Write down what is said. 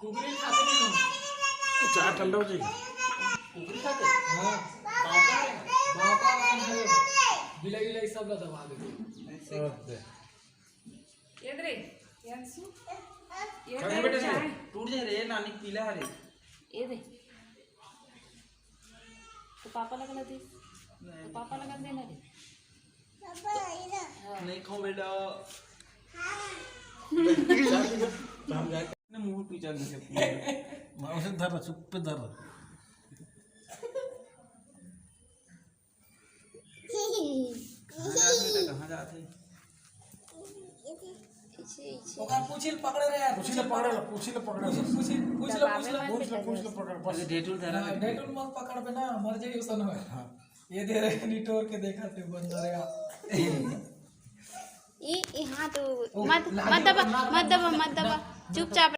कुकरी खाते नहीं तुम? चाय ठंडा हो जाएगी। कुकरी खाते? हाँ। बापा है। बिलाई बिलाई सब का दबा देते। ये दे यांसु ये खाने बेटे चाय टूट जाए रे नानी पीला है रे। ये दे तो पापा लगा दे तो पापा लगा देना रे नहीं खाओ बेटा। हम जाए ने मुंह पीछा से माँ उसे धर चुप पे धर। कहाँ जाते? ओका पूछिल पकड़े रे यार। पूछी ले पकड़ लो पूछ लो पकड़ बस। डेटुल धरा डेटुल मत पकड़ पे ना मर जाइए उसन में। हाँ। ये दे रहे निटोर के देखा थे बंद रहेगा। ये हाँ तो मत दबा चुपचाप